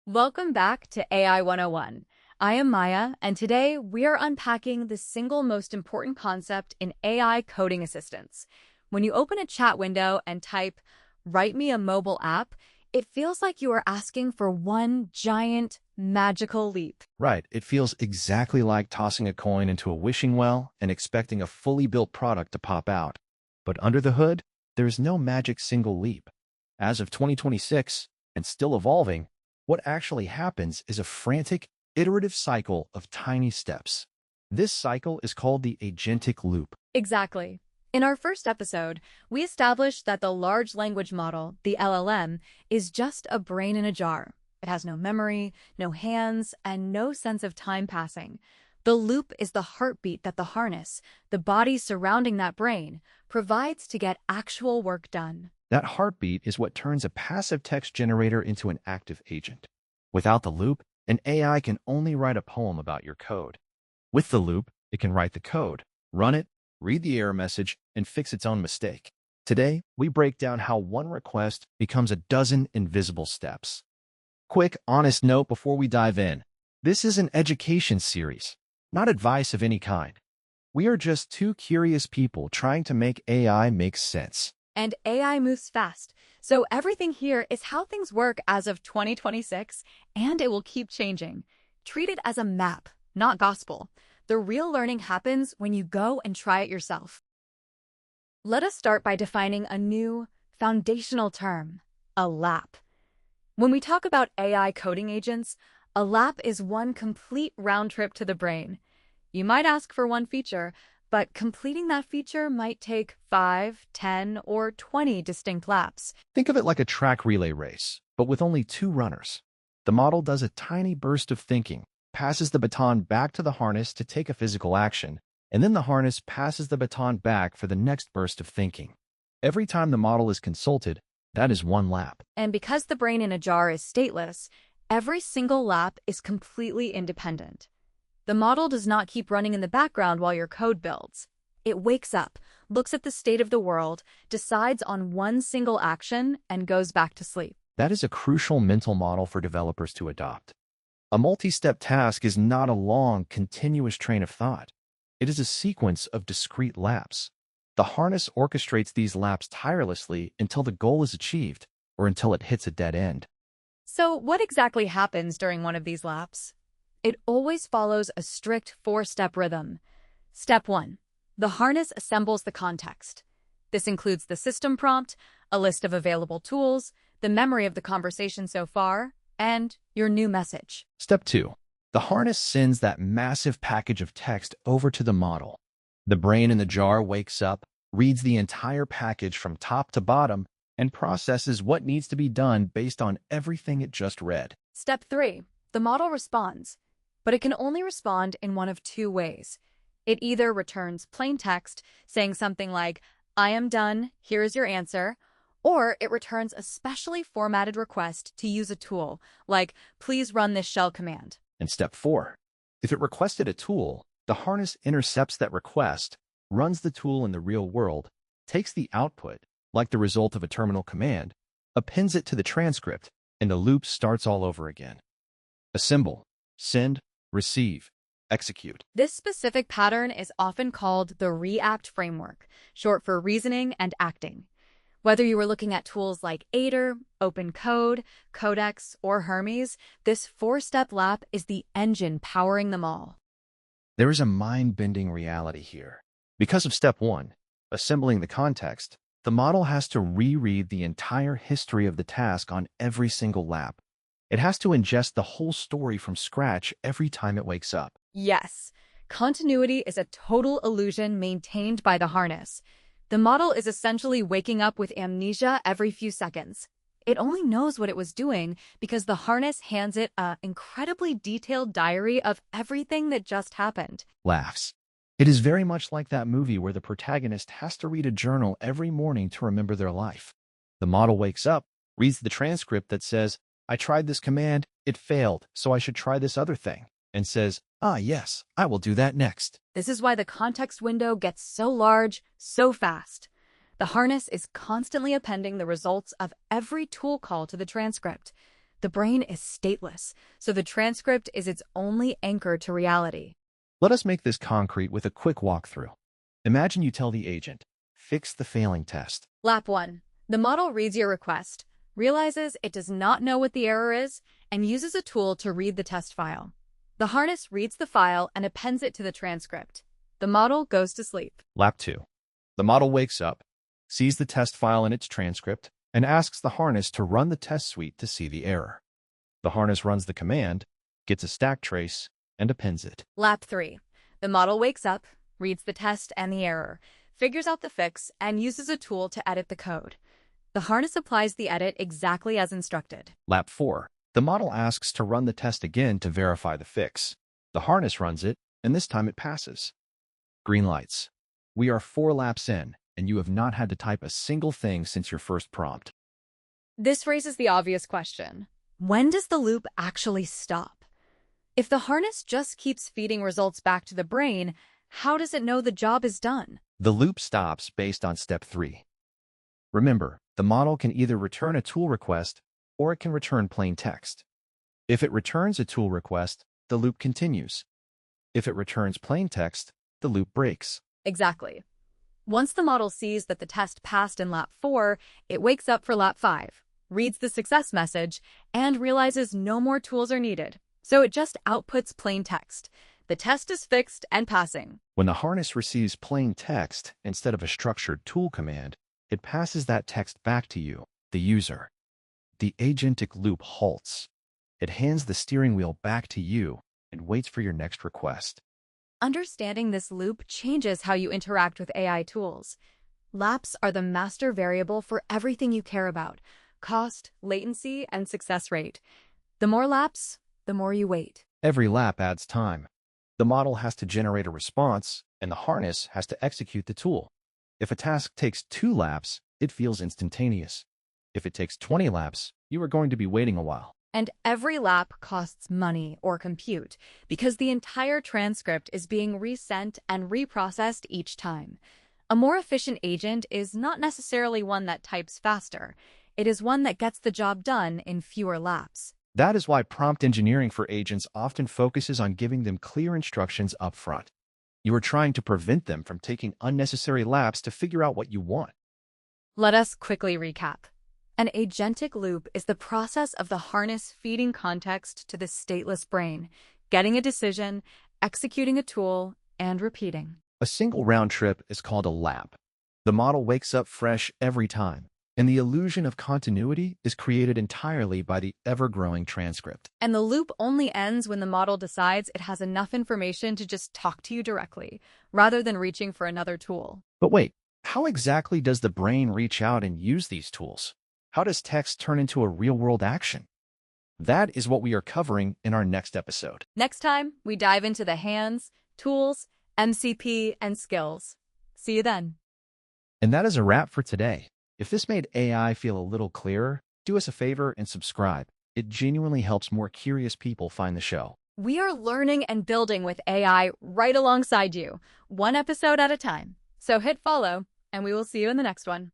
Welcome back to AI 101. I am Maya, and today we are unpacking the single most important concept in AI coding assistance. When you open a chat window and type, "Write me a mobile app," it feels like you are asking for one giant, magical leap. Right. It feels exactly like tossing a coin into a wishing well and expecting a fully built product to pop out. But under the hood, there is no magic single leap. As of 2026, and still evolving, what actually happens is a frantic, iterative cycle of tiny steps. This cycle is called the agentic loop. Exactly. In our first episode, we established that the large language model, the LLM, is just a brain in a jar. It has no memory, no hands, and no sense of time passing. The loop is the heartbeat that the harness, the body surrounding that brain, provides to get actual work done. That heartbeat is what turns a passive text generator into an active agent. Without the loop, an AI can only write a poem about your code. With the loop, it can write the code, run it, read the error message, and fix its own mistake. Today, we break down how one request becomes a dozen invisible steps. Quick, honest note before we dive in. This is an education series, not advice of any kind. We are just two curious people trying to make AI make sense. And AI moves fast, so everything here is how things work as of 2026, and it will keep changing. Treat it as a map, not gospel. The real learning happens when you go and try it yourself. Let us start by defining a new, foundational term, a lap. When we talk about AI coding agents, a lap is one complete round trip to the brain. You might ask for one feature, but completing that feature might take 5, 10, or 20 distinct laps. Think of it like a track relay race, but with only two runners. The model does a tiny burst of thinking, passes the baton back to the harness to take a physical action, and then the harness passes the baton back for the next burst of thinking. Every time the model is consulted, that is one lap. And because the brain in a jar is stateless, every single lap is completely independent. The model does not keep running in the background while your code builds. It wakes up, looks at the state of the world, decides on one single action, and goes back to sleep. That is a crucial mental model for developers to adopt. A multi-step task is not a long, continuous train of thought. It is a sequence of discrete laps. The harness orchestrates these laps tirelessly until the goal is achieved, or until it hits a dead end. So what exactly happens during one of these laps? It always follows a strict 4-step rhythm. Step 1. The harness assembles the context. This includes the system prompt, a list of available tools, the memory of the conversation so far, and your new message. Step 2. The harness sends that massive package of text over to the model. The brain in the jar wakes up, reads the entire package from top to bottom, and processes what needs to be done based on everything it just read. Step 3. The model responds, but it can only respond in one of two ways. It either returns plain text, saying something like, "I am done, here is your answer," or it returns a specially formatted request to use a tool, like, "Please run this shell command." And step 4. If it requested a tool, the harness intercepts that request, runs the tool in the real world, takes the output, like the result of a terminal command, appends it to the transcript, and the loop starts all over again. Assemble, send, receive, execute. This specific pattern is often called the REACT framework, short for reasoning and acting. Whether you were looking at tools like Aider, OpenCode, Codex, or Hermes, this 4-step lap is the engine powering them all. There is a mind-bending reality here. Because of step 1, assembling the context, the model has to reread the entire history of the task on every single lap. It has to ingest the whole story from scratch every time it wakes up. Yes, continuity is a total illusion maintained by the harness. The model is essentially waking up with amnesia every few seconds. It only knows what it was doing because the harness hands it an incredibly detailed diary of everything that just happened. Laughs. It is very much like that movie where the protagonist has to read a journal every morning to remember their life. The model wakes up, reads the transcript that says, "I tried this command, it failed, so I should try this other thing," and says, "Ah, yes, I will do that next." This is why the context window gets so large, so fast. The harness is constantly appending the results of every tool call to the transcript. The brain is stateless, so the transcript is its only anchor to reality. Let us make this concrete with a quick walkthrough. Imagine you tell the agent, fix the failing test. Lap 1. The model reads your request, realizes it does not know what the error is, and uses a tool to read the test file. The harness reads the file and appends it to the transcript. The model goes to sleep. Lap 2. The model wakes up, sees the test file in its transcript, and asks the harness to run the test suite to see the error. The harness runs the command, gets a stack trace, and appends it. Lap 3. The model wakes up, reads the test and the error, figures out the fix, and uses a tool to edit the code. The harness applies the edit exactly as instructed. Lap 4. The model asks to run the test again to verify the fix. The harness runs it, and this time it passes. Green lights. We are 4 laps in, and you have not had to type a single thing since your first prompt. This raises the obvious question. When does the loop actually stop? If the harness just keeps feeding results back to the brain, how does it know the job is done? The loop stops based on step 3. Remember, the model can either return a tool request or it can return plain text. If it returns a tool request, the loop continues. If it returns plain text, the loop breaks. Exactly. Once the model sees that the test passed in lap 4, it wakes up for lap 5, reads the success message, and realizes no more tools are needed. So it just outputs plain text. The test is fixed and passing. When the harness receives plain text instead of a structured tool command, it passes that text back to you, the user. The agentic loop halts. It hands the steering wheel back to you and waits for your next request. Understanding this loop changes how you interact with AI tools. Laps are the master variable for everything you care about: cost, latency, and success rate. The more laps, the more you wait. Every lap adds time. The model has to generate a response, and the harness has to execute the tool. If a task takes 2 laps, it feels instantaneous. If it takes 20 laps, you are going to be waiting a while. And every lap costs money or compute because the entire transcript is being resent and reprocessed each time. A more efficient agent is not necessarily one that types faster. It is one that gets the job done in fewer laps. That is why prompt engineering for agents often focuses on giving them clear instructions up front. You are trying to prevent them from taking unnecessary laps to figure out what you want. Let us quickly recap. An agentic loop is the process of the harness feeding context to the stateless brain, getting a decision, executing a tool, and repeating. A single round trip is called a lap. The model wakes up fresh every time, and the illusion of continuity is created entirely by the ever-growing transcript. And the loop only ends when the model decides it has enough information to just talk to you directly, rather than reaching for another tool. But wait, how exactly does the brain reach out and use these tools? How does text turn into a real-world action? That is what we are covering in our next episode. Next time, we dive into the hands, tools, MCP, and skills. See you then. And that is a wrap for today. If this made AI feel a little clearer, do us a favor and subscribe. It genuinely helps more curious people find the show. We are learning and building with AI right alongside you, one episode at a time. So hit follow, and we will see you in the next one.